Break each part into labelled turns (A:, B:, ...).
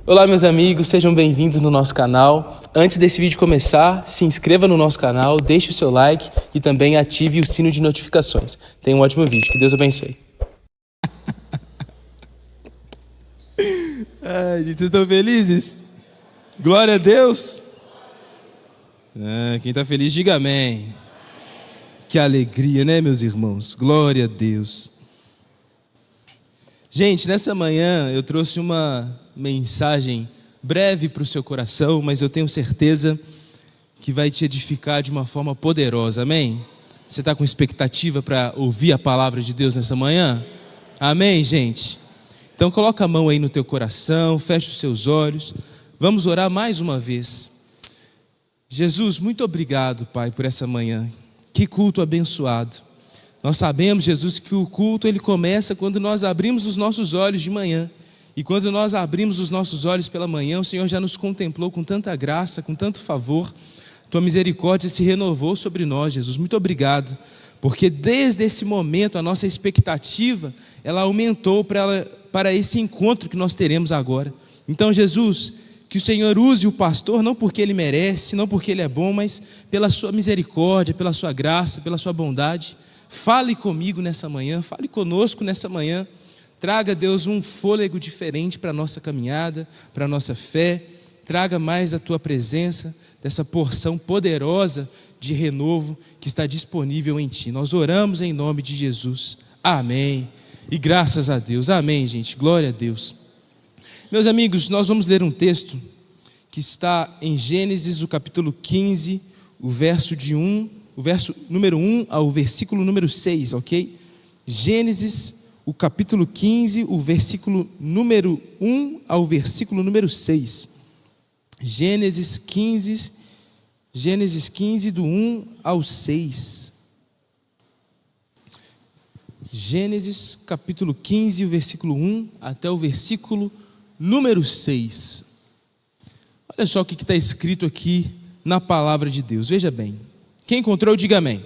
A: Olá, meus amigos, sejam bem-vindos no nosso canal. Antes desse vídeo começar, se inscreva no nosso canal, deixe o seu like e também ative o sino de notificações. Tenha um ótimo vídeo, que Deus abençoe.
B: Ai, gente, vocês estão felizes? Glória a Deus! Quem está feliz, diga amém. Que alegria, né, meus irmãos? Glória a Deus. Gente, nessa manhã eu trouxe uma mensagem breve para o seu coração, mas eu tenho certeza que vai te edificar de uma forma poderosa, amém? Você está com expectativa para ouvir a palavra de Deus nessa manhã? Amém, gente? Então coloca a mão aí no teu coração, fecha os seus olhos, vamos orar mais uma vez. Jesus, muito obrigado, Pai, por essa manhã. Que culto abençoado. Nós sabemos, Jesus, que o culto ele começa quando nós abrimos os nossos olhos de manhã. E quando nós abrimos os nossos olhos pela manhã, o Senhor já nos contemplou com tanta graça, com tanto favor. Tua misericórdia se renovou sobre nós, Jesus. Muito obrigado, porque desde esse momento a nossa expectativa, ela aumentou para esse encontro que nós teremos agora. Então, Jesus, que o Senhor use o pastor, não porque ele merece, não porque ele é bom, mas pela sua misericórdia, pela sua graça, pela sua bondade. Fale comigo nessa manhã, fale conosco nessa manhã. Traga, Deus, um fôlego diferente para a nossa caminhada, para a nossa fé. Traga mais da Tua presença, dessa porção poderosa de renovo que está disponível em Ti. Nós oramos em nome de Jesus. Amém. E graças a Deus. Amém, gente. Glória a Deus. Meus amigos, nós vamos ler um texto que está em Gênesis, o capítulo 15, o verso número 1 ao versículo número 6, ok? Gênesis, o capítulo 15, o versículo número 1 ao versículo número 6. Gênesis 15, do 1 ao 6. Gênesis, capítulo 15, o versículo 1 até o versículo número 6. Olha só o que está escrito aqui na palavra de Deus, veja bem. Quem encontrou, diga amém.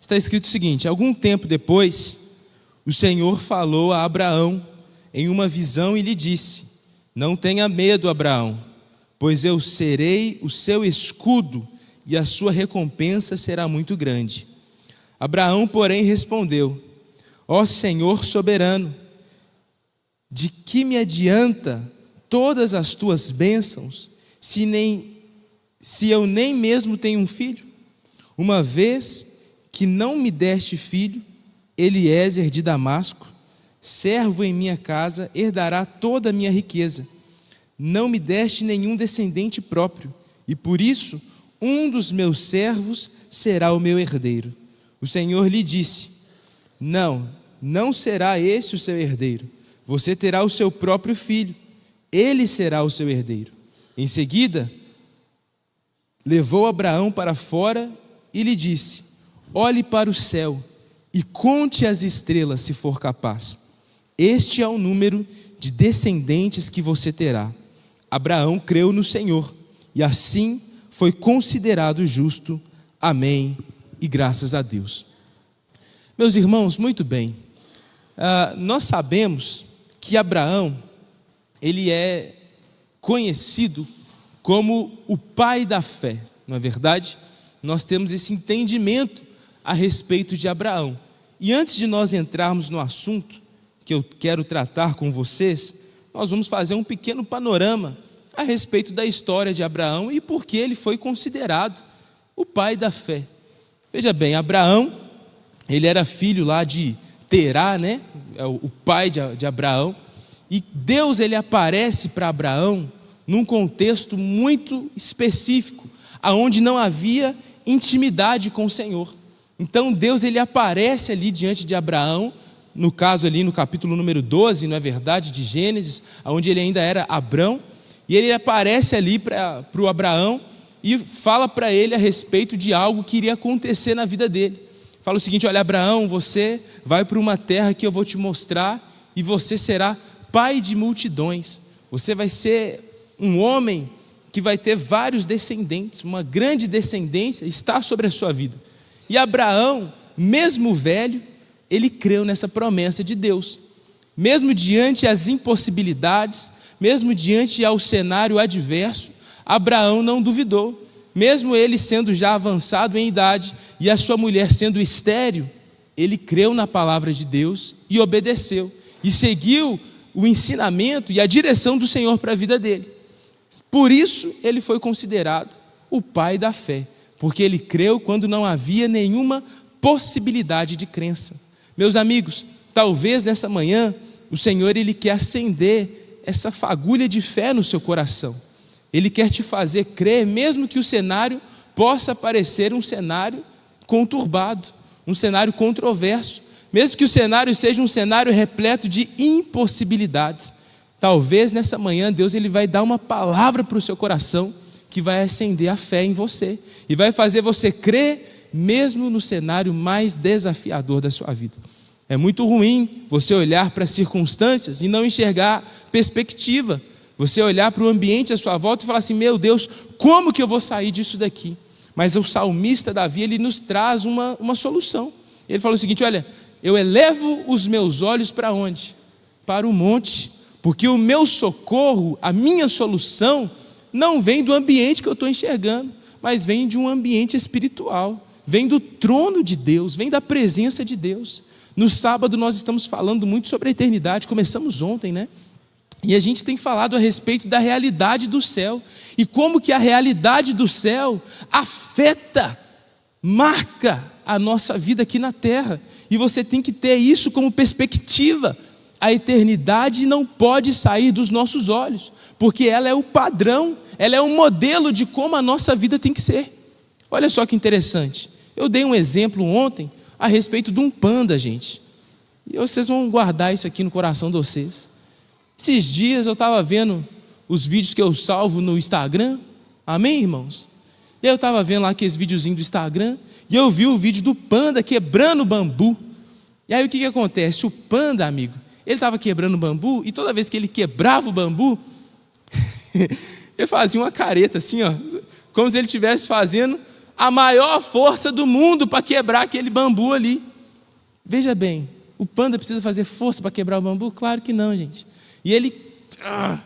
B: Está escrito o seguinte: algum tempo depois, o Senhor falou a Abraão em uma visão e lhe disse: não tenha medo, Abraão, pois eu serei o seu escudo e a sua recompensa será muito grande. Abraão, porém, respondeu: ó Senhor soberano, de que me adianta todas as tuas bênçãos, se eu nem mesmo tenho um filho? Uma vez que não me deste filho, Eliezer de Damasco, servo em minha casa, herdará toda a minha riqueza. Não me deste nenhum descendente próprio, e por isso um dos meus servos será o meu herdeiro. O Senhor lhe disse: não será esse o seu herdeiro. Você terá o seu próprio filho, ele será o seu herdeiro. Em seguida, levou Abraão para fora e lhe disse: olhe para o céu e conte as estrelas, se for capaz. Este é o número de descendentes que você terá. Abraão creu no Senhor, e assim foi considerado justo. Amém, e graças a Deus. Meus irmãos, muito bem. Nós sabemos que Abraão, ele é conhecido como o pai da fé, não é verdade? Nós temos esse entendimento a respeito de Abraão. E antes de nós entrarmos no assunto que eu quero tratar com vocês, nós vamos fazer um pequeno panorama a respeito da história de Abraão e por que ele foi considerado o pai da fé. Veja bem, Abraão, ele era filho lá de Terá, né? O pai de Abraão, e Deus ele aparece para Abraão num contexto muito específico, aonde não havia intimidade com o Senhor. Então Deus ele aparece ali diante de Abraão, no caso ali no capítulo número 12, não é verdade, de Gênesis, onde ele ainda era Abrão, e ele aparece ali para o Abraão e fala para ele a respeito de algo que iria acontecer na vida dele. Fala o seguinte: olha, Abraão, você vai para uma terra que eu vou te mostrar e você será pai de multidões. Você vai ser um homem que vai ter vários descendentes, uma grande descendência está sobre a sua vida. E Abraão, mesmo velho, ele creu nessa promessa de Deus. Mesmo diante as impossibilidades, mesmo diante ao cenário adverso, Abraão não duvidou. Mesmo ele sendo já avançado em idade e a sua mulher sendo estéril, ele creu na palavra de Deus e obedeceu. E seguiu o ensinamento e a direção do Senhor para a vida dele. Por isso ele foi considerado o pai da fé, porque ele creu quando não havia nenhuma possibilidade de crença. Meus amigos, talvez nessa manhã o Senhor ele quer acender essa fagulha de fé no seu coração. Ele quer te fazer crer, mesmo que o cenário possa parecer um cenário conturbado, um cenário controverso, mesmo que o cenário seja um cenário repleto de impossibilidades. Talvez nessa manhã Deus ele vai dar uma palavra para o seu coração que vai acender a fé em você e vai fazer você crer mesmo no cenário mais desafiador da sua vida. É muito ruim você olhar para as circunstâncias e não enxergar perspectiva. Você olhar para o ambiente à sua volta e falar assim, meu Deus, como que eu vou sair disso daqui? Mas o salmista Davi, ele nos traz uma solução. Ele fala o seguinte, olha, eu elevo os meus olhos para onde? Para o monte, porque o meu socorro, a minha solução, não vem do ambiente que eu estou enxergando, mas vem de um ambiente espiritual, vem do trono de Deus, vem da presença de Deus. No sábado nós estamos falando muito sobre a eternidade, começamos ontem, né? E a gente tem falado a respeito da realidade do céu, e como que a realidade do céu afeta, marca a nossa vida aqui na terra, e você tem que ter isso como perspectiva. A eternidade não pode sair dos nossos olhos, porque ela é o padrão, ela é o modelo de como a nossa vida tem que ser. Olha só que interessante, eu dei um exemplo ontem a respeito de um panda, gente, e vocês vão guardar isso aqui no coração de vocês. Esses dias eu estava vendo os vídeos que eu salvo no Instagram, amém, irmãos? Eu estava vendo lá aqueles videozinhos do Instagram, e eu vi o vídeo do panda quebrando o bambu. E aí o que acontece? O panda, amigo, ele estava quebrando o bambu, e toda vez que ele quebrava o bambu, ele fazia uma careta assim, ó, como se ele estivesse fazendo a maior força do mundo para quebrar aquele bambu ali. Veja bem, o panda precisa fazer força para quebrar o bambu? Claro que não, gente. E ele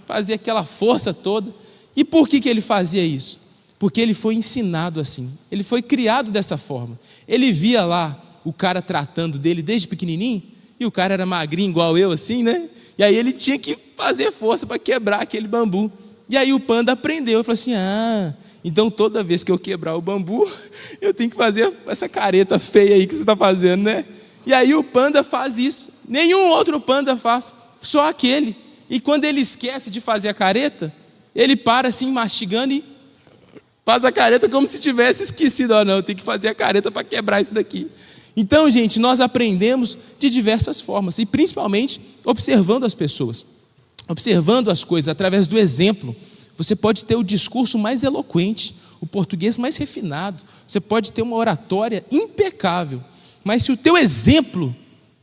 B: fazia aquela força toda. E por que ele fazia isso? Porque ele foi ensinado assim. Ele foi criado dessa forma. Ele via lá o cara tratando dele desde pequenininho, e o cara era magrinho igual eu assim, né? E aí ele tinha que fazer força para quebrar aquele bambu. E aí o panda aprendeu. Ele falou assim, então toda vez que eu quebrar o bambu, eu tenho que fazer essa careta feia aí que você está fazendo, né? E aí o panda faz isso. Nenhum outro panda faz, só aquele. E quando ele esquece de fazer a careta, ele para assim mastigando e faz a careta como se tivesse esquecido. Não, eu tenho que fazer a careta para quebrar isso daqui. Então, gente, nós aprendemos de diversas formas, e principalmente observando as pessoas, observando as coisas através do exemplo. Você pode ter o discurso mais eloquente, o português mais refinado, você pode ter uma oratória impecável, mas se o teu exemplo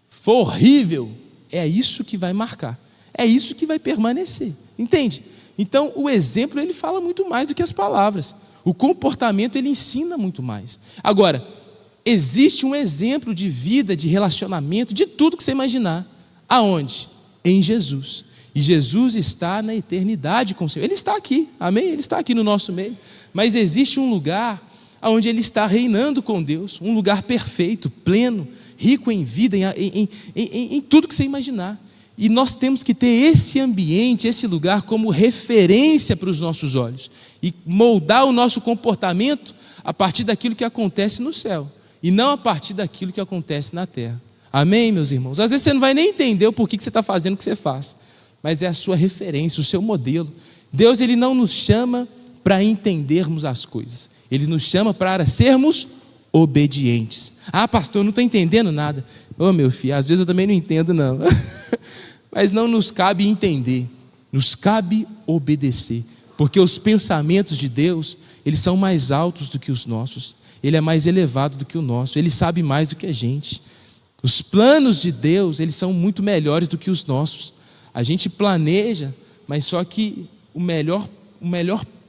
B: for horrível, é isso que vai marcar. É isso que vai permanecer, entende? Então, o exemplo, ele fala muito mais do que as palavras. O comportamento, ele ensina muito mais. Agora, existe um exemplo de vida, de relacionamento, de tudo que você imaginar. Aonde? Em Jesus. E Jesus está na eternidade com o Senhor. Ele está aqui, amém? Ele está aqui no nosso meio. Mas existe um lugar onde Ele está reinando com Deus, um lugar perfeito, pleno, rico em vida, em tudo que você imaginar. E nós temos que ter esse ambiente, esse lugar como referência para os nossos olhos e moldar o nosso comportamento a partir daquilo que acontece no céu e não a partir daquilo que acontece na terra. Amém, meus irmãos? Às vezes você não vai nem entender o porquê que você está fazendo o que você faz, mas é a sua referência, o seu modelo. Deus, Ele não nos chama para entendermos as coisas, Ele nos chama para sermos obedientes. Pastor, eu não estou entendendo nada. Meu filho, às vezes eu também não entendo não. Mas não nos cabe entender, nos cabe obedecer, porque os pensamentos de Deus, eles são mais altos do que os nossos, Ele é mais elevado do que o nosso, Ele sabe mais do que a gente. Os planos de Deus, eles são muito melhores do que os nossos. A gente planeja, mas só que o melhor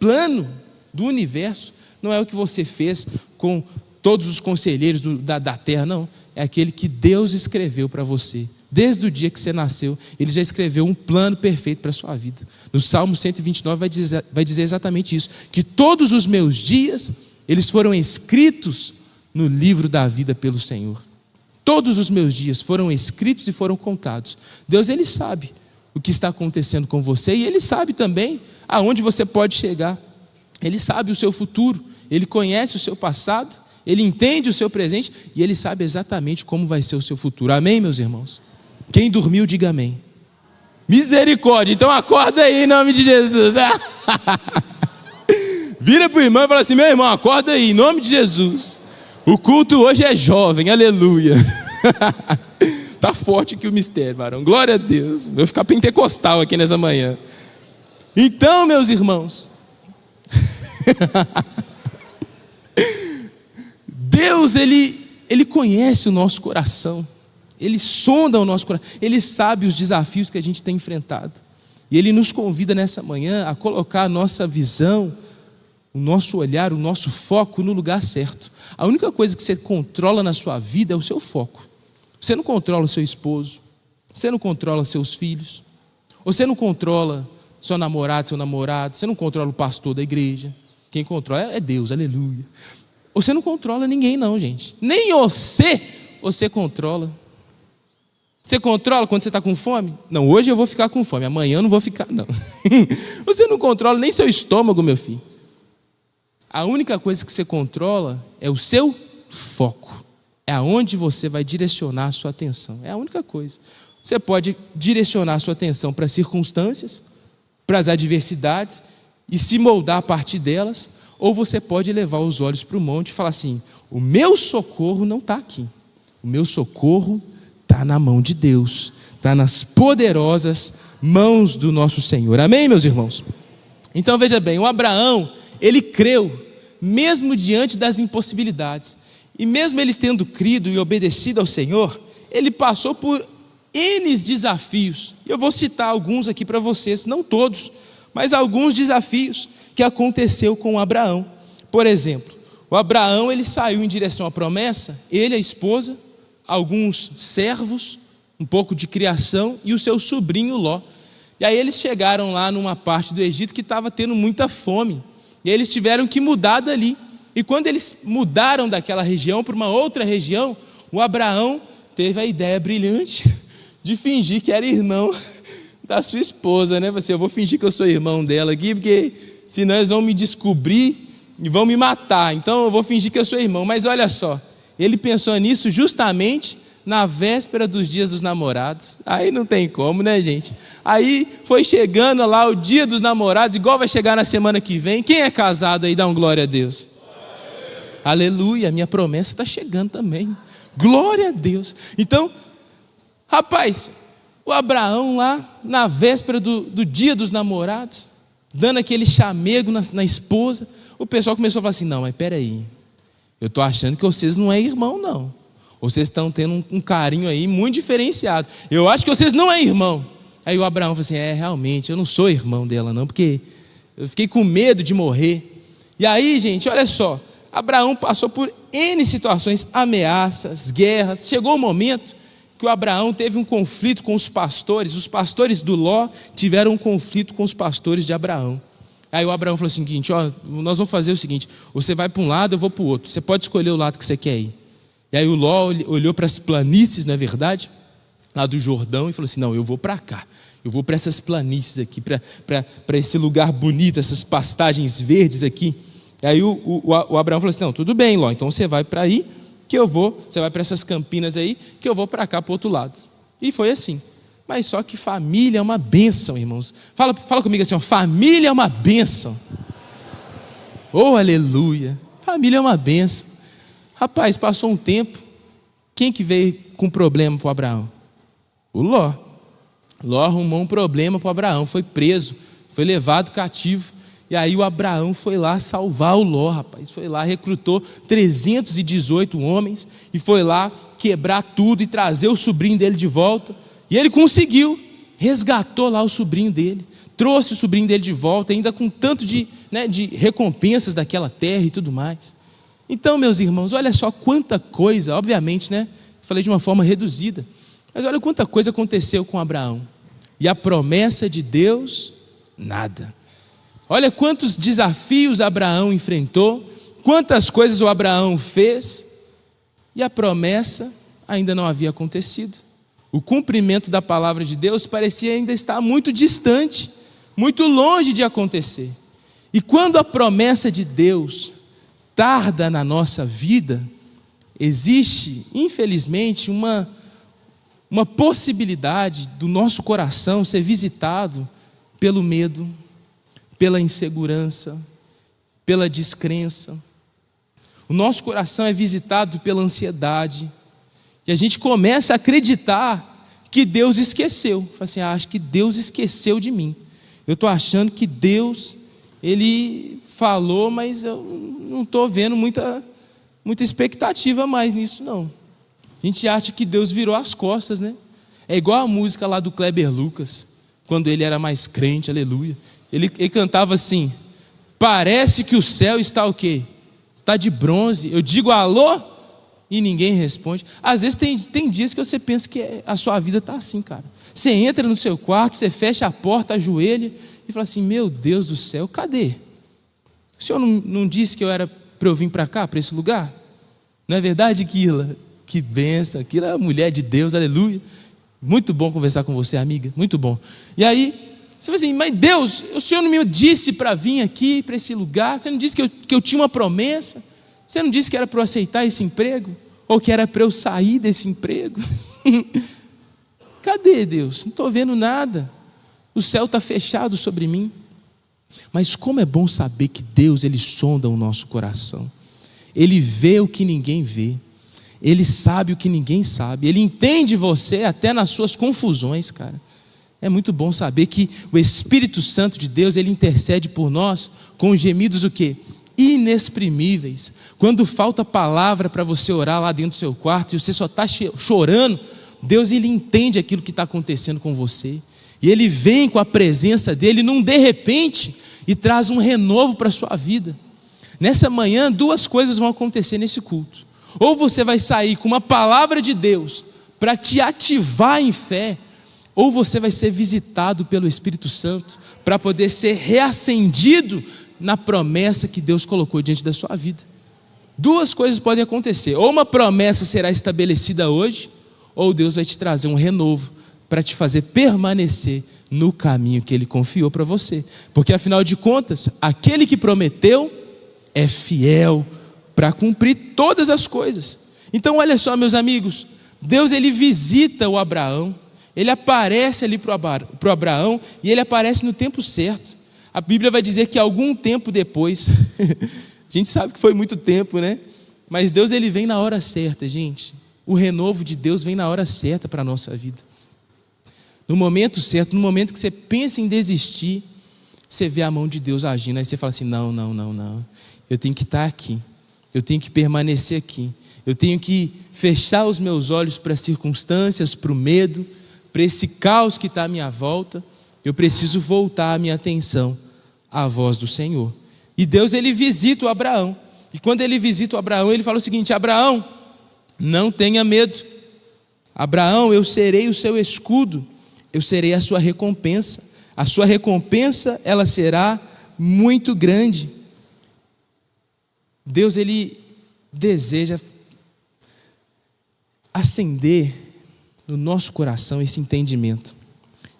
B: plano do universo não é o que você fez com todos os conselheiros da terra, não. É aquele que Deus escreveu para você. Desde o dia que você nasceu, Ele já escreveu um plano perfeito para a sua vida. No Salmo 129 vai dizer exatamente isso, que todos os meus dias, eles foram escritos no livro da vida pelo Senhor. Todos os meus dias foram escritos e foram contados. Deus, Ele sabe o que está acontecendo com você e Ele sabe também aonde você pode chegar. Ele sabe o seu futuro, Ele conhece o seu passado, Ele entende o seu presente e Ele sabe exatamente como vai ser o seu futuro. Amém, meus irmãos? Quem dormiu, diga amém. Misericórdia, então acorda aí em nome de Jesus. Vira para o irmão e fala assim: meu irmão, acorda aí em nome de Jesus. O culto hoje é jovem, aleluia. Está forte aqui o mistério, varão, glória a Deus. Vou ficar pentecostal aqui nessa manhã. Então, meus irmãos, Deus, Ele conhece o nosso coração, Ele sonda o nosso coração, Ele sabe os desafios que a gente tem enfrentado, e Ele nos convida nessa manhã a colocar a nossa visão, o nosso olhar, o nosso foco no lugar certo. A única coisa que você controla na sua vida é o seu foco. Você não controla o seu esposo, você não controla seus filhos, você não controla seu namorado, você não controla o pastor da igreja. Quem controla é Deus, aleluia. Você não controla ninguém não, gente. Nem você controla. Você controla quando você está com fome? Não, hoje eu vou ficar com fome, amanhã eu não vou ficar não. Você não controla nem seu estômago, meu filho. A única coisa que você controla é o seu foco. É aonde você vai direcionar a sua atenção. É a única coisa. Você pode direcionar a sua atenção para as circunstâncias, para as adversidades e se moldar a partir delas, ou você pode levar os olhos para o monte e falar assim: o meu socorro não está aqui. O meu socorro está na mão de Deus, está nas poderosas mãos do nosso Senhor. Amém, meus irmãos? Então veja bem, o Abraão, ele creu, mesmo diante das impossibilidades, e mesmo ele tendo crido e obedecido ao Senhor, ele passou por N desafios. Eu vou citar alguns aqui para vocês, não todos, mas alguns desafios que aconteceu com o Abraão. Por exemplo, o Abraão, ele saiu em direção à promessa, ele, a esposa, alguns servos, um pouco de criação e o seu sobrinho Ló. E aí eles chegaram lá numa parte do Egito que estava tendo muita fome. E eles tiveram que mudar dali. E quando eles mudaram daquela região para uma outra região, o Abraão teve a ideia brilhante de fingir que era irmão da sua esposa, né? Eu vou fingir que eu sou irmão dela aqui, porque senão eles vão me descobrir e vão me matar. Então eu vou fingir que eu sou irmão. Mas olha só, ele pensou nisso justamente na véspera dos dias dos namorados. Aí não tem como, né, gente? Aí foi chegando lá o dia dos namorados, igual vai chegar na semana que vem. Quem é casado aí, dá um glória a Deus. Aleluia, minha promessa está chegando também. Glória a Deus. Então, rapaz, o Abraão lá, na véspera do dia dos namorados, dando aquele chamego na esposa, o pessoal começou a falar assim: não, mas peraí, eu estou achando que vocês não é irmão, não. Vocês estão tendo um carinho aí muito diferenciado. Eu acho que vocês não é irmão. Aí o Abraão falou assim: realmente, eu não sou irmão dela não, porque eu fiquei com medo de morrer. E aí, gente, olha só, Abraão passou por N situações, ameaças, guerras. Chegou o momento que o Abraão teve um conflito com os pastores do Ló tiveram um conflito com os pastores de Abraão. Aí o Abraão falou o seguinte: nós vamos fazer o seguinte, você vai para um lado, eu vou para o outro, você pode escolher o lado que você quer ir. E aí o Ló olhou para as planícies, não é verdade? Lá do Jordão, e falou assim: não, eu vou para cá, eu vou para essas planícies aqui, para esse lugar bonito, essas pastagens verdes aqui. E aí o Abraão falou assim: não, tudo bem, Ló, então você vai para aí, você vai para essas campinas aí, que eu vou para cá, para o outro lado. E foi assim. Mas só que família é uma bênção, irmãos. Fala comigo assim: família é uma bênção. Oh, aleluia. Família é uma bênção. Rapaz, passou um tempo, quem que veio com problema para o Abraão? O Ló. Ló arrumou um problema para o Abraão, foi preso, foi levado cativo. E aí o Abraão foi lá salvar o Ló, rapaz. Foi lá, recrutou 318 homens e foi lá quebrar tudo e trazer o sobrinho dele de volta. E ele conseguiu, resgatou lá o sobrinho dele, trouxe o sobrinho dele de volta, ainda com tanto de recompensas daquela terra e tudo mais. Então, meus irmãos, olha só quanta coisa, obviamente, né? Falei de uma forma reduzida, Mas olha quanta coisa aconteceu com Abraão. E a promessa de Deus, nada. Olha quantos desafios Abraão enfrentou, quantas coisas o Abraão fez, e a promessa ainda não havia acontecido. O cumprimento da palavra de Deus parecia ainda estar muito distante, muito longe de acontecer. E quando a promessa de Deus tarda na nossa vida, existe, infelizmente, uma possibilidade do nosso coração ser visitado pelo medo, pela insegurança, pela descrença. O nosso coração é visitado pela ansiedade, e a gente começa a acreditar que Deus esqueceu. Fala assim, acho que Deus esqueceu de mim. Eu estou achando que Deus, Ele falou, mas eu não estou vendo muita expectativa mais nisso, não. A gente acha que Deus virou as costas, né? É igual a música lá do Kleber Lucas, quando ele era mais crente, aleluia. Ele cantava assim, parece que o céu está o quê? Está de bronze. Eu digo alô e ninguém responde. Às vezes tem dias que você pensa que a sua vida está assim, cara. Você entra no seu quarto, você fecha a porta, ajoelha e fala assim, meu Deus do céu, cadê? O senhor não disse que eu era para eu vir para cá, para esse lugar? Não é verdade, Kila? Que benção, Kila é a mulher de Deus, aleluia. Muito bom conversar com você, amiga, muito bom. E aí, você fala assim, mas Deus, o Senhor não me disse para vir aqui, para esse lugar? Você não disse que eu tinha uma promessa? Você não disse que era para eu aceitar esse emprego? Ou que era para eu sair desse emprego? Cadê Deus? Não estou vendo nada. O céu está fechado sobre mim. Mas como é bom saber que Deus, Ele sonda o nosso coração. Ele vê o que ninguém vê. Ele sabe o que ninguém sabe. Ele entende você até nas suas confusões, cara. É muito bom saber que o Espírito Santo de Deus, Ele intercede por nós com gemidos o quê? Inexprimíveis. Quando falta palavra para você orar lá dentro do seu quarto e você só está chorando, Deus, Ele entende aquilo que está acontecendo com você. E Ele vem com a presença dEle num de repente e traz um renovo para a sua vida. Nessa manhã, duas coisas vão acontecer nesse culto. Ou você vai sair com uma palavra de Deus para te ativar em fé, ou você vai ser visitado pelo Espírito Santo para poder ser reacendido na promessa que Deus colocou diante da sua vida. Duas coisas podem acontecer: ou uma promessa será estabelecida hoje, ou Deus vai te trazer um renovo para te fazer permanecer no caminho que Ele confiou para você. Porque afinal de contas, aquele que prometeu é fiel para cumprir todas as coisas. Então olha só, meus amigos, Deus, Ele visita o Abraão, Ele aparece ali para o Abraão, e Ele aparece no tempo certo. A Bíblia vai dizer que algum tempo depois, a gente sabe que foi muito tempo, né? Mas Deus, Ele vem na hora certa, gente. O renovo de Deus vem na hora certa para a nossa vida. No momento certo, no momento que você pensa em desistir, você vê a mão de Deus agindo, aí você fala assim, não, eu tenho que estar aqui, eu tenho que permanecer aqui, eu tenho que fechar os meus olhos para as circunstâncias, para o medo, para esse caos que está à minha volta, eu preciso voltar a minha atenção à voz do Senhor. E Deus, Ele visita o Abraão, e quando Ele visita o Abraão, Ele fala o seguinte, Abraão, não tenha medo, Abraão, eu serei o seu escudo, eu serei a sua recompensa ela será muito grande. Deus, Ele deseja acender no nosso coração esse entendimento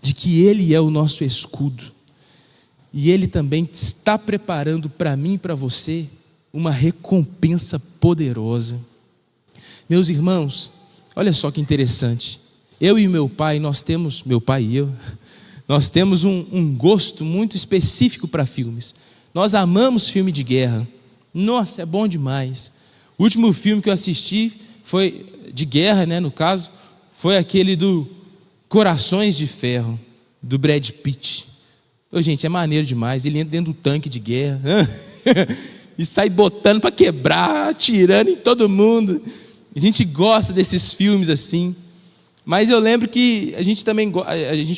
B: de que Ele é o nosso escudo, e Ele também está preparando para mim e para você uma recompensa poderosa. Meus irmãos, olha só que interessante, eu e meu pai, nós temos um gosto muito específico para filmes. Nós amamos filme de guerra. Nossa, é bom demais. O último filme que eu assisti foi de guerra, né, no caso, foi aquele do Corações de Ferro, do Brad Pitt. Gente, é maneiro demais. Ele entra dentro do tanque de guerra e sai botando para quebrar, atirando em todo mundo. A gente gosta desses filmes assim. Mas eu lembro que a gente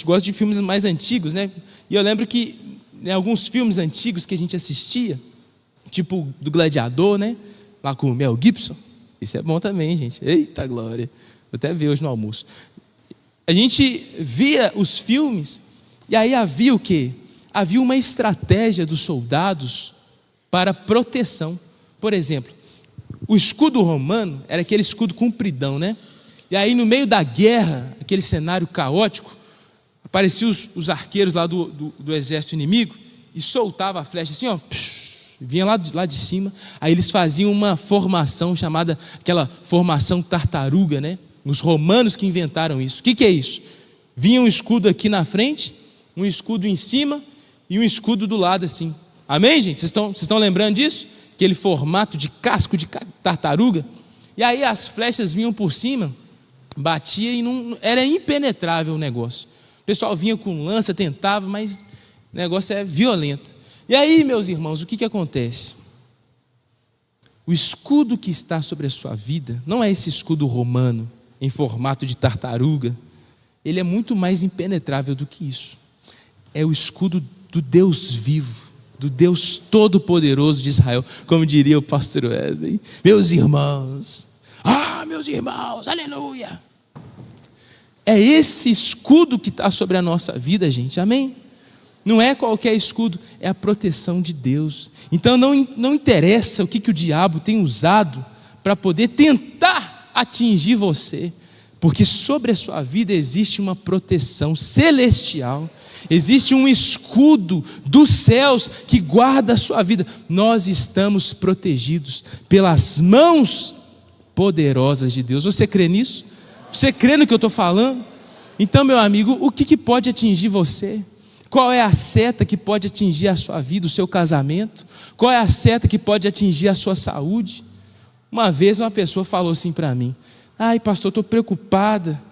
B: gosta de filmes mais antigos, né? E eu lembro que em alguns filmes antigos que a gente assistia, tipo do Gladiador, né? Lá com o Mel Gibson. Isso é bom também, gente. Eita glória. Vou até ver hoje no almoço. a gente via os filmes, e aí havia o quê? Havia uma estratégia dos soldados para proteção. Por exemplo, o escudo romano era aquele escudo compridão, né? E aí no meio da guerra, aquele cenário caótico, apareciam os arqueiros lá do exército inimigo e soltava a flecha assim, ó, vinha lá de cima. Aí eles faziam uma formação chamada, aquela formação tartaruga, né? Os romanos que inventaram isso. O que é isso? Vinha um escudo aqui na frente, um escudo em cima e um escudo do lado assim. Amém, gente? Vocês estão lembrando disso? Aquele formato de casco de tartaruga. E aí as flechas vinham por cima, batia e não era impenetrável o negócio. O pessoal vinha com lança, tentava, mas o negócio é violento. E aí, meus irmãos, o que acontece? O escudo que está sobre a sua vida não é esse escudo romano, em formato de tartaruga. Ele é muito mais impenetrável do que isso. É o escudo do Deus vivo, do Deus Todo-Poderoso de Israel, como diria o pastor Wesley. Meus irmãos, aleluia! É esse escudo que está sobre a nossa vida, gente, amém? Não é qualquer escudo, é a proteção de Deus. Então não interessa o que o diabo tem usado para poder tentar atingir você, porque sobre a sua vida existe uma proteção celestial, existe um escudo dos céus que guarda a sua vida. Nós estamos protegidos pelas mãos poderosas de Deus. Você crê nisso? Você crê no que eu estou falando? Então, meu amigo, o que pode atingir você? Qual é a seta que pode atingir a sua vida, o seu casamento? Qual é a seta que pode atingir a sua saúde? Uma vez uma pessoa falou assim para mim: ai, pastor, estou preocupada.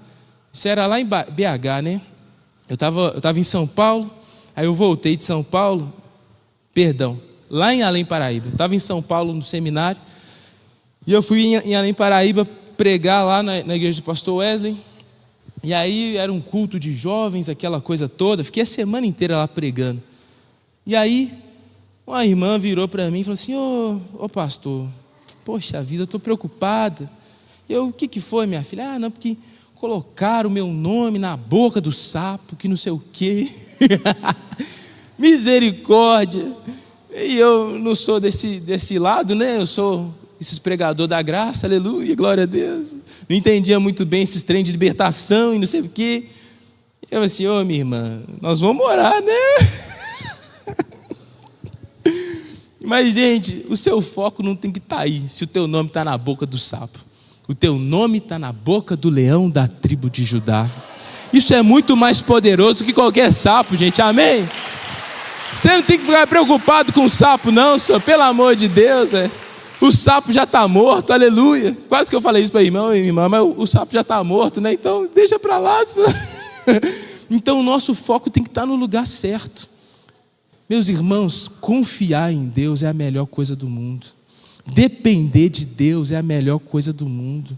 B: Isso era lá em BH, né? Eu estava em São Paulo, aí eu voltei de São Paulo, lá em Além Paraíba. Eu estava em São Paulo no seminário, e eu fui em Além Paraíba pregar lá na igreja do pastor Wesley. E aí era um culto de jovens, aquela coisa toda. Fiquei a semana inteira lá pregando. E aí uma irmã virou para mim e falou assim: ô pastor, poxa vida, eu estou preocupada. O que foi, minha filha? Ah, não, porque colocaram o meu nome na boca do sapo, que não sei o quê. Misericórdia. E eu não sou desse lado, né? Eu sou esses pregador da graça, aleluia, glória a Deus. Não entendia muito bem esses trem de libertação e não sei o quê. Eu assim: minha irmã, nós vamos orar, né? Mas, gente, o seu foco não tem que estar aí, se o teu nome está na boca do sapo. O teu nome está na boca do leão da tribo de Judá. Isso é muito mais poderoso que qualquer sapo, gente, amém? Você não tem que ficar preocupado com o sapo, não, senhor, pelo amor de Deus, O sapo já está morto, aleluia. Quase que eu falei isso para a irmã, mas o sapo já está morto, né? Então deixa para lá. Então o nosso foco tem que estar no lugar certo. Meus irmãos, confiar em Deus é a melhor coisa do mundo. Depender de Deus é a melhor coisa do mundo.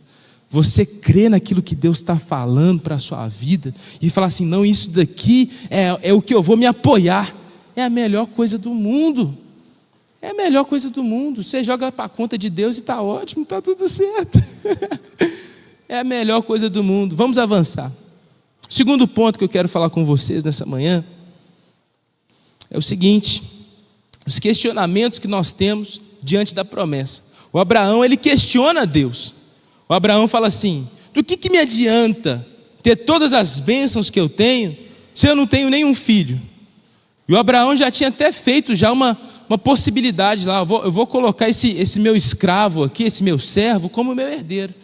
B: Você crê naquilo que Deus está falando para a sua vida e falar assim: não, isso daqui é o que eu vou me apoiar. É a melhor coisa do mundo. É a melhor coisa do mundo. Você joga para a conta de Deus e está ótimo, está tudo certo. É a melhor coisa do mundo. Vamos avançar. O segundo ponto que eu quero falar com vocês nessa manhã é o seguinte: os questionamentos que nós temos diante da promessa. O Abraão, ele questiona Deus. O Abraão fala assim: do que me adianta ter todas as bênçãos que eu tenho se eu não tenho nenhum filho? E o Abraão já tinha até feito já uma possibilidade lá: eu vou colocar esse meu escravo aqui, esse meu servo, como meu herdeiro.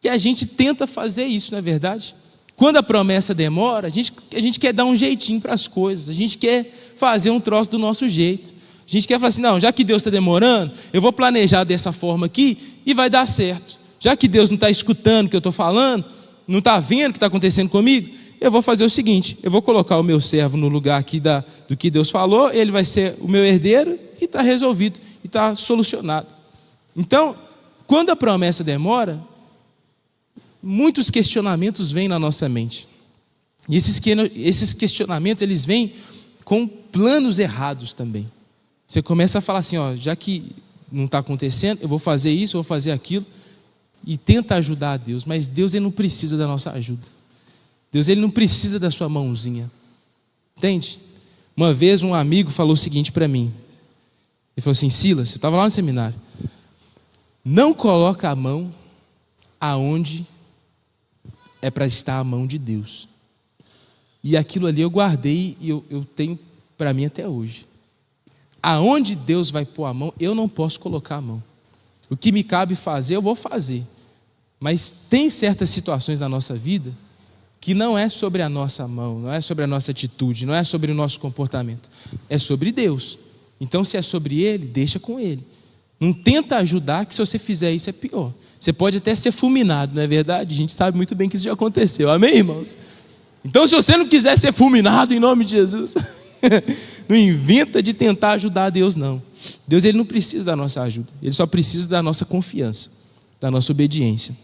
B: E a gente tenta fazer isso, não é verdade? Quando a promessa demora, a gente quer dar um jeitinho para as coisas, a gente quer fazer um troço do nosso jeito. A gente quer falar assim: não, já que Deus está demorando, eu vou planejar dessa forma aqui e vai dar certo. Já que Deus não está escutando o que eu estou falando, não está vendo o que está acontecendo comigo, eu vou fazer o seguinte: eu vou colocar o meu servo no lugar aqui do que Deus falou, ele vai ser o meu herdeiro e está resolvido, e está solucionado. Então, quando a promessa demora, muitos questionamentos vêm na nossa mente. E esses questionamentos, eles vêm com planos errados também. Você começa a falar assim: já que não está acontecendo, eu vou fazer isso, eu vou fazer aquilo, e tenta ajudar a Deus, mas Deus, ele não precisa da nossa ajuda. Deus, ele não precisa da sua mãozinha. Entende? Uma vez um amigo falou o seguinte para mim. Ele falou assim: Silas, eu estava lá no seminário, não coloca a mão aonde é para estar a mão de Deus. E aquilo ali eu guardei e eu tenho para mim até hoje. Aonde Deus vai pôr a mão, eu não posso colocar a mão. O que me cabe fazer, eu vou fazer. Mas tem certas situações na nossa vida que não é sobre a nossa mão, não é sobre a nossa atitude, não é sobre o nosso comportamento. É sobre Deus. Então, se é sobre Ele, deixa com Ele. Não tenta ajudar, que se você fizer isso é pior. Você pode até ser fulminado, não é verdade? A gente sabe muito bem que isso já aconteceu. Amém, irmãos? Então, se você não quiser ser fulminado em nome de Jesus, não inventa de tentar ajudar a Deus, não. Deus, ele não precisa da nossa ajuda. Ele só precisa da nossa confiança, da nossa obediência.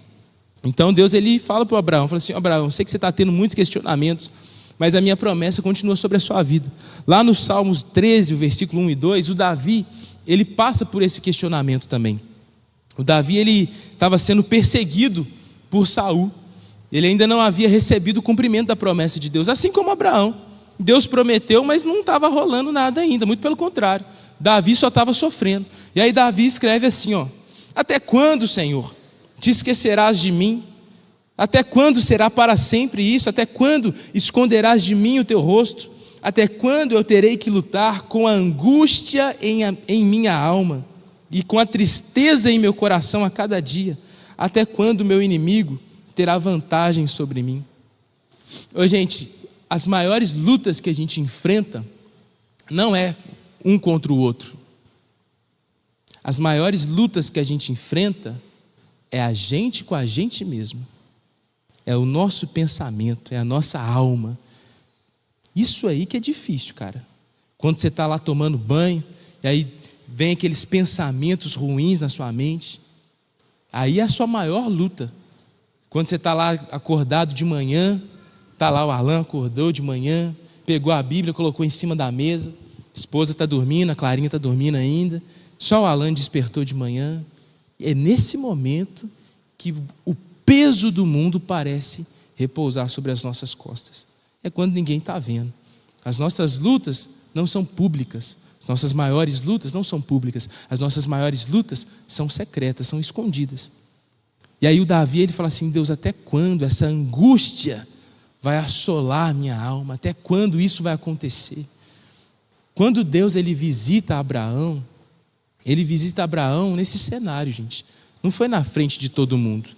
B: Então, Deus, ele fala para o Abraão, fala assim: Abraão, eu sei que você está tendo muitos questionamentos, mas a minha promessa continua sobre a sua vida. Lá no Salmos 13, o versículo 1 e 2, o Davi, ele passa por esse questionamento também. O Davi, ele estava sendo perseguido por Saul. Ele ainda não havia recebido o cumprimento da promessa de Deus, assim como Abraão. Deus prometeu, mas não estava rolando nada ainda, muito pelo contrário. Davi só estava sofrendo. E aí Davi escreve assim, ó: até quando, Senhor, te esquecerás de mim? Até quando será para sempre isso? Até quando esconderás de mim o teu rosto? Até quando eu terei que lutar com a angústia em minha alma e com a tristeza em meu coração a cada dia? Até quando meu inimigo terá vantagem sobre mim? Ô, gente, as maiores lutas que a gente enfrenta não é um contra o outro. As maiores lutas que a gente enfrenta é a gente com a gente mesmo. É o nosso pensamento, é a nossa alma. Isso aí que é difícil, cara. Quando você está lá tomando banho, e aí vem aqueles pensamentos ruins na sua mente, aí é a sua maior luta. Quando você está lá acordado de manhã, está lá o Alan, acordou de manhã, pegou a Bíblia, colocou em cima da mesa, a esposa está dormindo, a Clarinha está dormindo ainda, só o Alan despertou de manhã. É nesse momento que o peso do mundo parece repousar sobre as nossas costas. É quando ninguém está vendo. As nossas lutas não são públicas, as nossas maiores lutas não são públicas, as nossas maiores lutas são secretas, são escondidas. E aí o Davi, ele fala assim: Deus, até quando essa angústia vai assolar minha alma? Até quando isso vai acontecer? Quando Deus, ele visita Abraão nesse cenário, gente. Não foi na frente de todo mundo.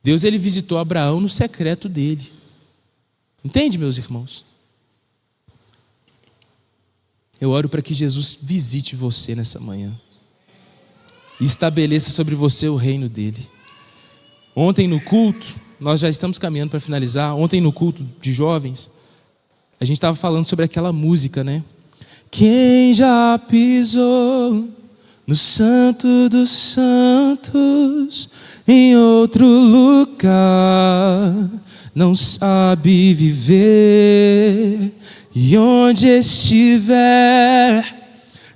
B: Deus, ele visitou Abraão no secreto dele. Entende, meus irmãos? Eu oro para que Jesus visite você nessa manhã e estabeleça sobre você o reino dele. Ontem no culto, nós já estamos caminhando para finalizar. Ontem no culto de jovens, a gente estava falando sobre aquela música, né? Quem já pisou no Santo dos Santos, em outro lugar, não sabe viver, e onde estiver,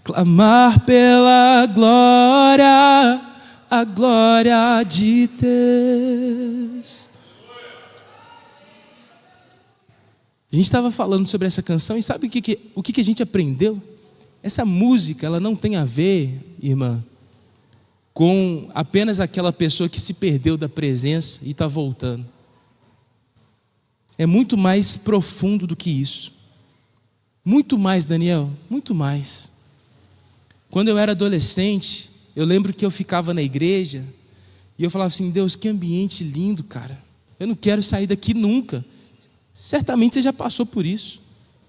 B: clamar pela glória, a glória de Deus. A gente estava falando sobre essa canção e sabe o que a gente aprendeu? Essa música, ela não tem a ver, irmã, com apenas aquela pessoa que se perdeu da presença e está voltando. É muito mais profundo do que isso. Muito mais, Daniel, muito mais. Quando eu era adolescente, eu lembro que eu ficava na igreja e eu falava assim: Deus, que ambiente lindo, cara. Eu não quero sair daqui nunca. Certamente você já passou por isso.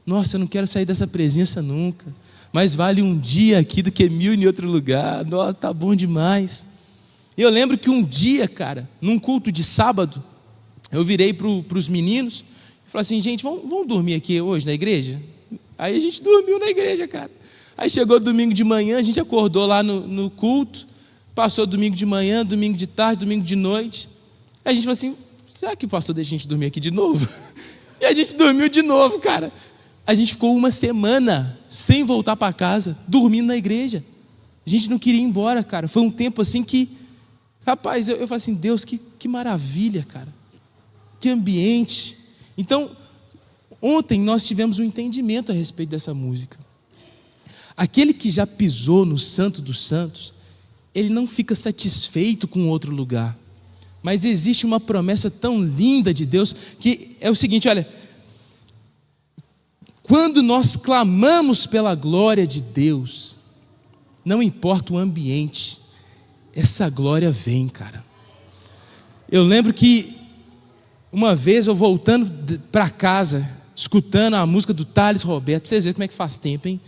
B: Nossa, eu não quero sair dessa presença nunca. Mas vale um dia aqui do que 1000 em outro lugar. Nossa, tá bom demais. Eu lembro que um dia, cara, num culto de sábado, eu virei para os meninos e falei assim: gente, vamos dormir aqui hoje na igreja? Aí a gente dormiu na igreja, cara. Aí chegou domingo de manhã, a gente acordou lá no culto, passou domingo de manhã, domingo de tarde, domingo de noite. Aí a gente falou assim: será que o pastor deixa a gente dormir aqui de novo? E a gente dormiu de novo, cara. A gente ficou uma semana sem voltar para casa, dormindo na igreja. A gente não queria ir embora, cara. Foi um tempo assim que, rapaz, eu falei assim: Deus, que maravilha, cara. Que ambiente. Então, ontem nós tivemos um entendimento a respeito dessa música. Aquele que já pisou no Santo dos Santos, ele não fica satisfeito com outro lugar. Mas existe uma promessa tão linda de Deus, que é o seguinte, olha, quando nós clamamos pela glória de Deus, não importa o ambiente, essa glória vem, cara. Eu lembro que uma vez eu voltando para casa, escutando a música do Thales Roberto, pra vocês verem como é que faz tempo, hein?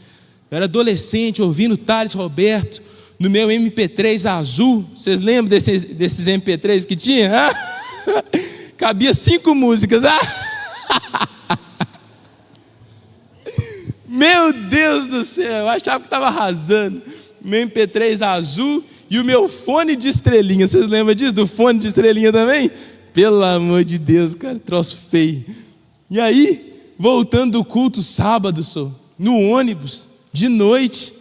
B: Eu era adolescente, ouvindo Thales Roberto, no meu MP3 azul. Vocês lembram desses MP3 que tinha? Cabia 5 músicas. Meu Deus do céu, eu achava que estava arrasando. Meu MP3 azul e o meu fone de estrelinha. Vocês lembram disso? Do fone de estrelinha também? Pelo amor de Deus, cara, troço feio. E aí, voltando do culto sábado, no ônibus, de noite,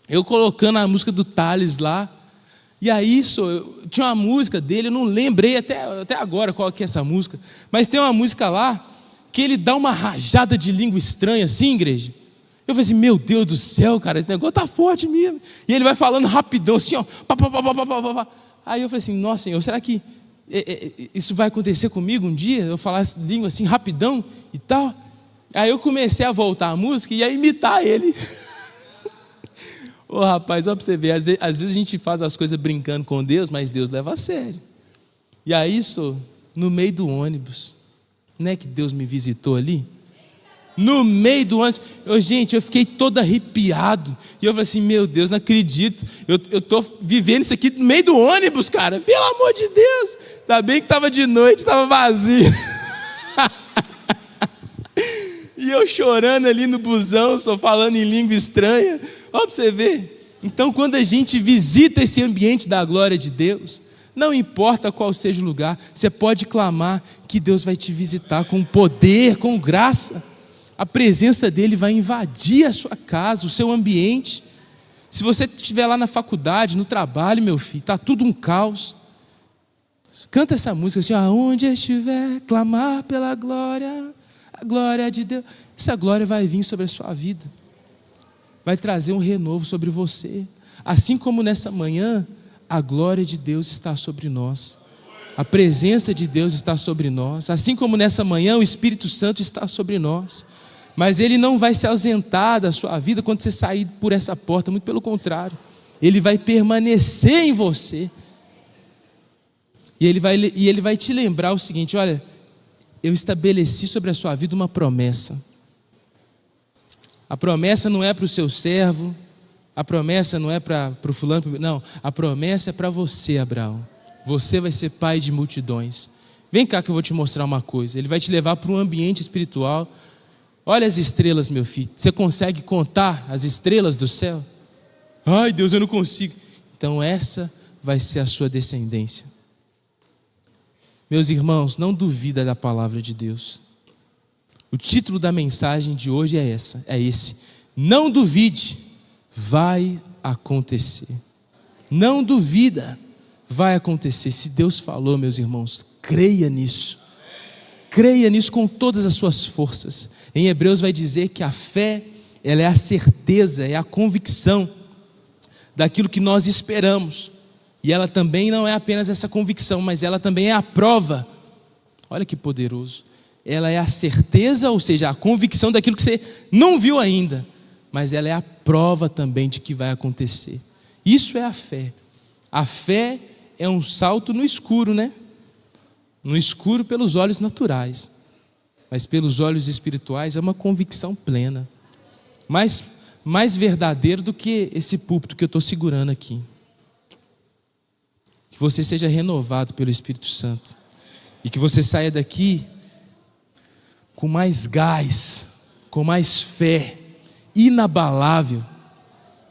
B: eu colocando a música do Thales lá. E aí, tinha uma música dele, eu não lembrei até agora qual que é essa música. Mas tem uma música lá, que ele dá uma rajada de língua estranha assim, igreja. Eu falei assim, meu Deus do céu, cara, esse negócio tá forte mesmo. E ele vai falando rapidão, assim, ó. Aí eu falei assim, nossa Senhor, será que isso vai acontecer comigo um dia? Eu falar essa língua assim, rapidão e tal. Aí eu comecei a voltar a música e a imitar ele. Ô rapaz, olha para você ver, às vezes a gente faz as coisas brincando com Deus, mas Deus leva a sério. E aí, no meio do ônibus, não é que Deus me visitou ali? No meio do ônibus, gente, eu fiquei todo arrepiado. E eu falei assim, meu Deus, não acredito. Eu estou vivendo isso aqui no meio do ônibus, cara. Pelo amor de Deus. Ainda bem que estava de noite, estava vazio. E eu chorando ali no busão, só falando em língua estranha. Olha para você ver. Então, quando a gente visita esse ambiente da glória de Deus, não importa qual seja o lugar, você pode clamar que Deus vai te visitar com poder, com graça. A presença dele vai invadir a sua casa, o seu ambiente. Se você estiver lá na faculdade, no trabalho, meu filho, está tudo um caos. Canta essa música assim, aonde estiver, clamar pela glória, a glória de Deus. Essa glória vai vir sobre a sua vida. Vai trazer um renovo sobre você. Assim como nessa manhã, a glória de Deus está sobre nós. A presença de Deus está sobre nós. Assim como nessa manhã, o Espírito Santo está sobre nós. Mas Ele não vai se ausentar da sua vida quando você sair por essa porta. Muito pelo contrário. Ele vai permanecer em você. E Ele vai te lembrar o seguinte, olha, eu estabeleci sobre a sua vida uma promessa. A promessa não é para o seu servo, a promessa não é para o fulano, não, a promessa é para você, Abraão. Você vai ser pai de multidões. Vem cá que eu vou te mostrar uma coisa. Ele vai te levar para um ambiente espiritual. Olha as estrelas, meu filho. Você consegue contar as estrelas do céu? Ai, Deus, eu não consigo. Então essa vai ser a sua descendência. Meus irmãos, não duvida da palavra de Deus. O título da mensagem de hoje é esse. Não duvide, vai acontecer. Não duvida, vai acontecer. Se Deus falou, meus irmãos, creia nisso. Creia nisso com todas as suas forças. Em Hebreus vai dizer que a fé, ela é a certeza, é a convicção daquilo que nós esperamos. E ela também não é apenas essa convicção, mas ela também é a prova. Olha que poderoso. Ela é a certeza, ou seja, a convicção daquilo que você não viu ainda, mas ela é a prova também de que vai acontecer. Isso é a fé. A fé é um salto no escuro, né? No escuro pelos olhos naturais, mas pelos olhos espirituais é uma convicção plena. Mais verdadeiro do que esse púlpito que eu estou segurando aqui. Que você seja renovado pelo Espírito Santo e que você saia daqui com mais gás, com mais fé, inabalável.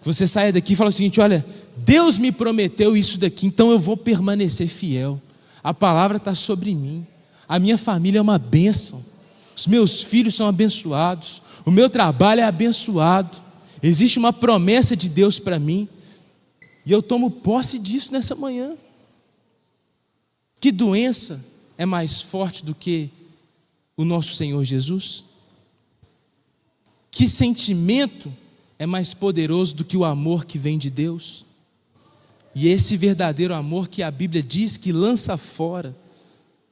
B: Que você saia daqui e fale o seguinte, olha, Deus me prometeu isso daqui, então eu vou permanecer fiel. A palavra está sobre mim. A minha família é uma bênção. Os meus filhos são abençoados. O meu trabalho é abençoado. Existe uma promessa de Deus para mim. E eu tomo posse disso nessa manhã. Que doença é mais forte do que o nosso Senhor Jesus? Que sentimento é mais poderoso do que o amor que vem de Deus? E esse verdadeiro amor que a Bíblia diz que lança fora,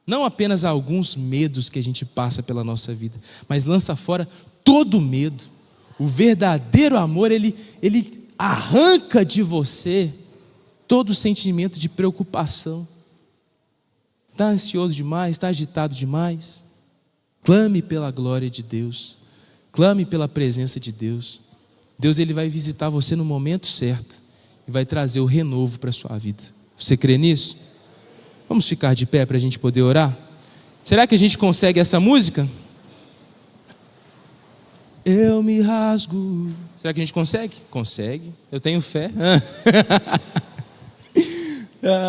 B: não apenas alguns medos que a gente passa pela nossa vida, mas lança fora todo medo. O verdadeiro amor, ele arranca de você todo o sentimento de preocupação. Está ansioso demais? Está agitado demais? Clame pela glória de Deus. Clame pela presença de Deus. Deus, ele vai visitar você no momento certo e vai trazer o renovo para a sua vida. Você crê nisso? Vamos ficar de pé para a gente poder orar? Será que a gente consegue essa música? Eu me rasgo. Será que a gente consegue? Consegue. Eu tenho fé.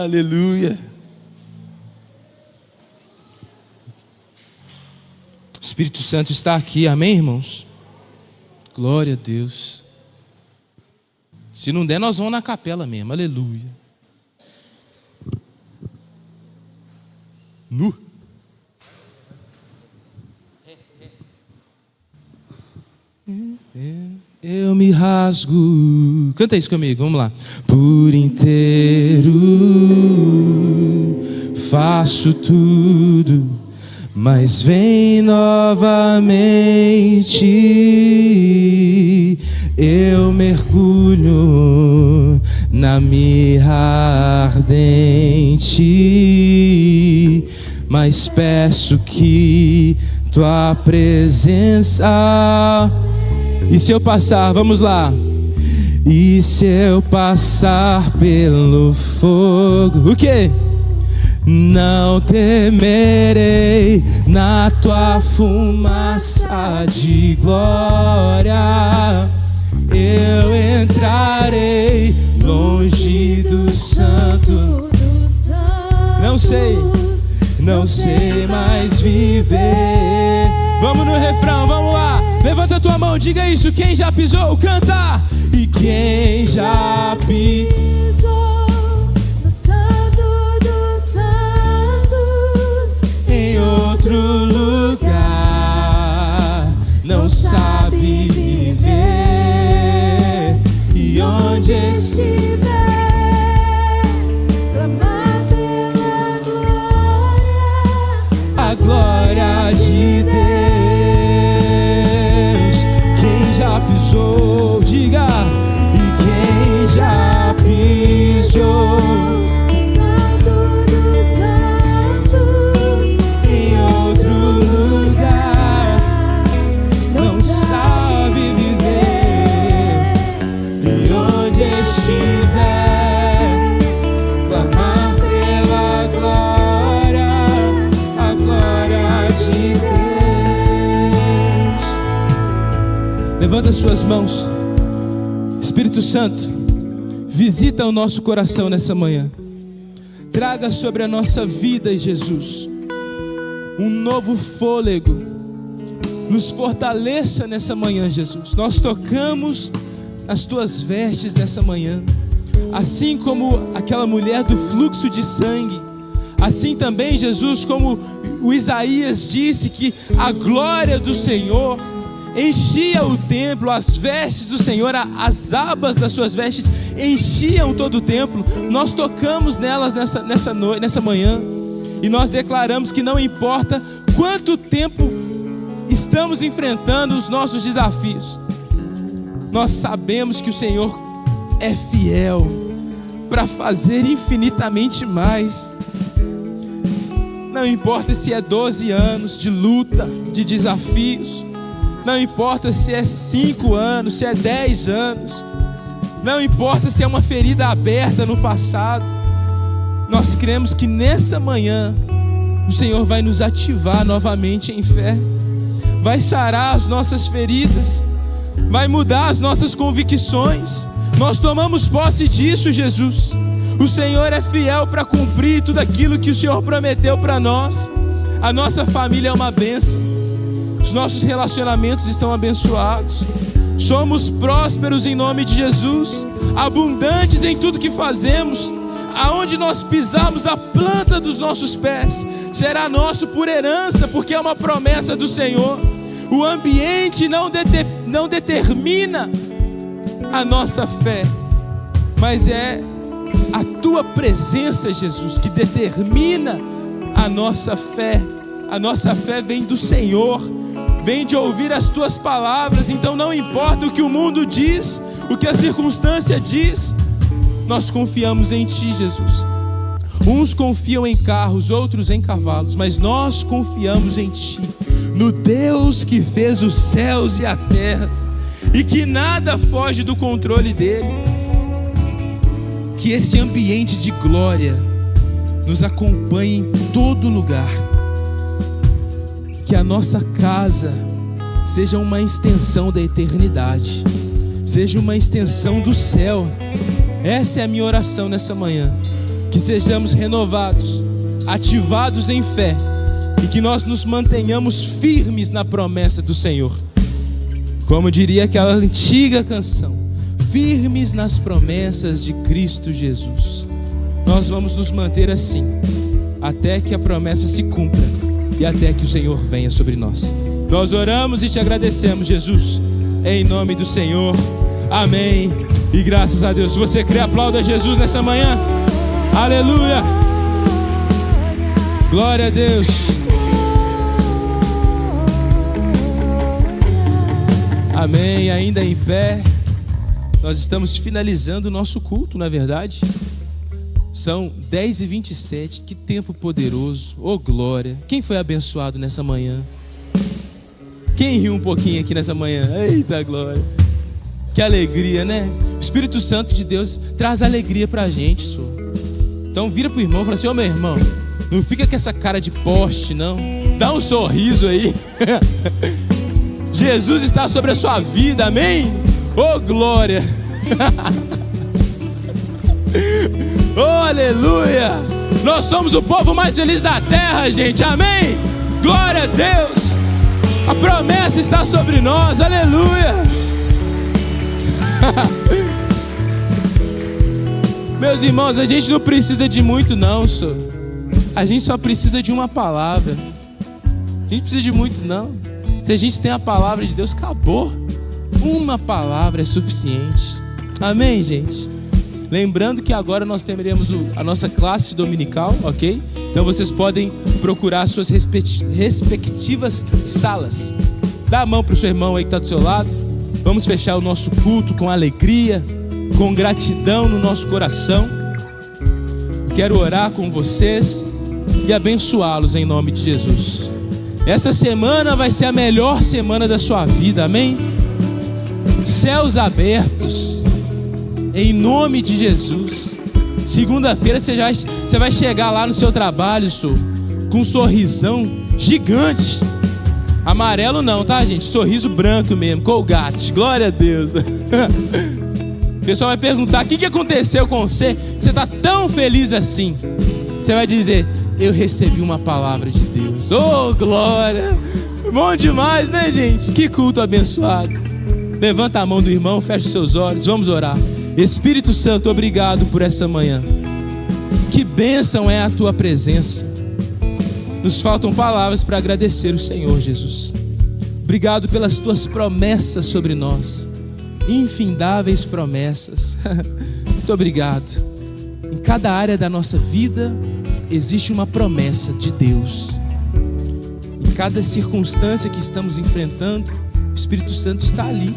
B: Aleluia. O Espírito Santo está aqui, amém, irmãos? Glória a Deus. Se não der, nós vamos na capela mesmo, aleluia. Nu. Eu me rasgo. Canta isso comigo, vamos lá. Por inteiro faço tudo, mas vem novamente. Eu mergulho na mirra ardente, mas peço que tua presença. E se eu passar, vamos lá. E se eu passar pelo fogo, o quê? Não temerei, na tua fumaça de glória eu entrarei longe do santo. Não sei mais viver. Vamos no refrão, vamos lá. Levanta a tua mão, diga isso. Quem já pisou, canta. E quem já pisou no santo dos santos, em outro lugar, não sabe viver. E onde estiver, clamar pela glória, a glória de Deus. Quem já pisou, diga. E quem já pisou no santo dos santos, em outro lugar, não sabe viver. E onde estiver, clamar pela glória, a glória de Deus. Levanta suas mãos. Espírito Santo, visita o nosso coração nessa manhã. Traga sobre a nossa vida, Jesus, um novo fôlego. Nos fortaleça nessa manhã, Jesus. Nós tocamos as tuas vestes nessa manhã. Assim como aquela mulher do fluxo de sangue, assim também, Jesus, como o Isaías disse que a glória do Senhor enchia o templo, as vestes do Senhor, as abas das suas vestes enchiam todo o templo. Nós tocamos nelas nessa manhã, e nós declaramos que não importa quanto tempo estamos enfrentando os nossos desafios, nós sabemos que o Senhor é fiel para fazer infinitamente mais. Não importa se é 12 anos de luta, de desafios, não importa se é 5 anos, se é 10 anos, não importa se é uma ferida aberta no passado, nós cremos que nessa manhã o Senhor vai nos ativar novamente em fé, vai sarar as nossas feridas, vai mudar as nossas convicções. Nós tomamos posse disso, Jesus. O Senhor é fiel para cumprir tudo aquilo que o Senhor prometeu para nós. A nossa família é uma bênção. Os nossos relacionamentos estão abençoados. Somos prósperos em nome de Jesus, abundantes em tudo que fazemos. aonde nós pisarmos, a planta dos nossos pés será nosso por herança, porque é uma promessa do Senhor. O ambiente não determina a nossa fé, mas é a tua presença, Jesus, que determina a nossa fé. A nossa fé vem do Senhor, vem de ouvir as tuas palavras. Então não importa o que o mundo diz, o que a circunstância diz, nós confiamos em ti, Jesus. Uns confiam em carros, outros em cavalos, mas nós confiamos em ti, no Deus que fez os céus e a terra, e que nada foge do controle dele. Que esse ambiente de glória nos acompanhe em todo lugar. Que a nossa casa seja uma extensão da eternidade, seja uma extensão do céu. Essa é a minha oração nessa manhã. Que sejamos renovados, ativados em fé, e que nós nos mantenhamos firmes na promessa do Senhor. Como diria aquela antiga canção, firmes nas promessas de Cristo Jesus. Nós vamos nos manter assim, até que a promessa se cumpra e até que o Senhor venha sobre nós. Nós oramos e te agradecemos, Jesus, em nome do Senhor. Amém. E graças a Deus. Se você crê, aplauda Jesus nessa manhã. Aleluia. Glória a Deus. Amém. Ainda em pé, nós estamos finalizando o nosso culto, na verdade. São 10h27. Que tempo poderoso. Oh, glória. Quem foi abençoado nessa manhã? Quem riu um pouquinho aqui nessa manhã? Eita glória. Que alegria, né? O Espírito Santo de Deus traz alegria pra gente, senhor. Então vira pro irmão e fala assim: ô meu irmão, não fica com essa cara de poste, não. Dá um sorriso aí. Jesus está sobre a sua vida, amém? Oh glória. Oh aleluia. Nós somos o povo mais feliz da terra, gente, amém? Glória a Deus. A promessa está sobre nós, aleluia. Meus irmãos, a gente não precisa de muito não, senhor. A gente só precisa de uma palavra. A gente precisa de muito não. Se a gente tem a palavra de Deus, acabou. Uma palavra é suficiente. Amém, gente? Lembrando que agora nós teremos a nossa classe dominical, ok? Então vocês podem procurar as suas respectivas salas. Dá a mão para o seu irmão aí que está do seu lado. Vamos fechar o nosso culto com alegria, com gratidão no nosso coração. Quero orar com vocês e abençoá-los em nome de Jesus. Essa semana vai ser a melhor semana da sua vida, amém? Céus abertos, em nome de Jesus. Segunda-feira você vai chegar lá no seu trabalho, senhor, com um sorrisão gigante. Amarelo não, tá, gente? Sorriso branco mesmo, Colgate. Glória a Deus. O pessoal vai perguntar: o que aconteceu com você? Que você está tão feliz assim? Você vai dizer: eu recebi uma palavra de Deus. Oh, glória. Bom demais, né, gente? Que culto abençoado. Levanta a mão do irmão, fecha os seus olhos, vamos orar. Espírito Santo, obrigado por essa manhã. Que bênção é a tua presença. Nos faltam palavras para agradecer o Senhor, Jesus. Obrigado pelas tuas promessas sobre nós. Infindáveis promessas. Muito obrigado. Em cada área da nossa vida existe uma promessa de Deus. Em cada circunstância que estamos enfrentando, o Espírito Santo está ali,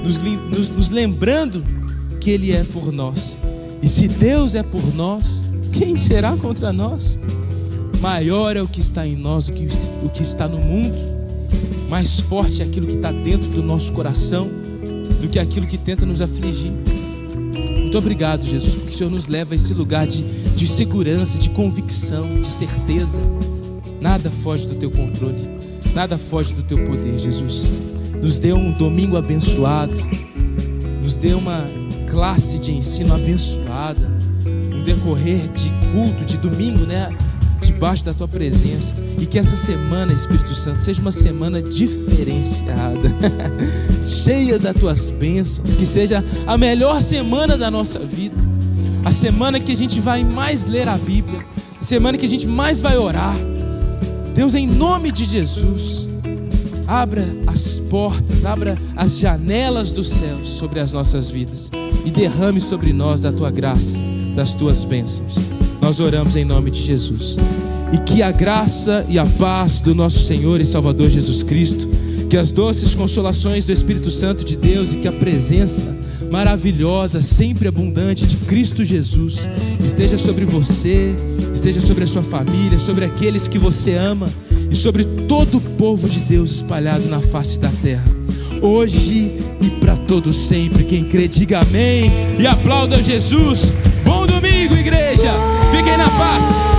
B: nos lembrando que Ele é por nós. E se Deus é por nós, quem será contra nós? Maior é o que está em nós do que o que está no mundo. Mais forte é aquilo que está dentro do nosso coração do que aquilo que tenta nos afligir. Muito obrigado, Jesus, porque o Senhor nos leva a esse lugar de segurança, de convicção, de certeza. Nada foge do teu controle, nada foge do teu poder, Jesus. Nos dê um domingo abençoado, nos dê uma classe de ensino abençoada, um decorrer de culto, de domingo, né? Debaixo da tua presença. E que essa semana, Espírito Santo, seja uma semana diferenciada, cheia das tuas bênçãos. Que seja a melhor semana da nossa vida, a semana que a gente vai mais ler a Bíblia, a semana que a gente mais vai orar. Deus, em nome de Jesus, abra as portas, abra as janelas dos céus sobre as nossas vidas e derrame sobre nós da tua graça, das tuas bênçãos. Nós oramos em nome de Jesus. E que a graça e a paz do nosso Senhor e Salvador Jesus Cristo, que as doces consolações do Espírito Santo de Deus e que a presença maravilhosa, sempre abundante de Cristo Jesus esteja sobre você, esteja sobre a sua família, sobre aqueles que você ama e sobre todo o povo de Deus espalhado na face da terra, hoje e para todo sempre. Quem crê, diga amém e aplauda Jesus. Bom domingo, igreja. Fiquem na paz.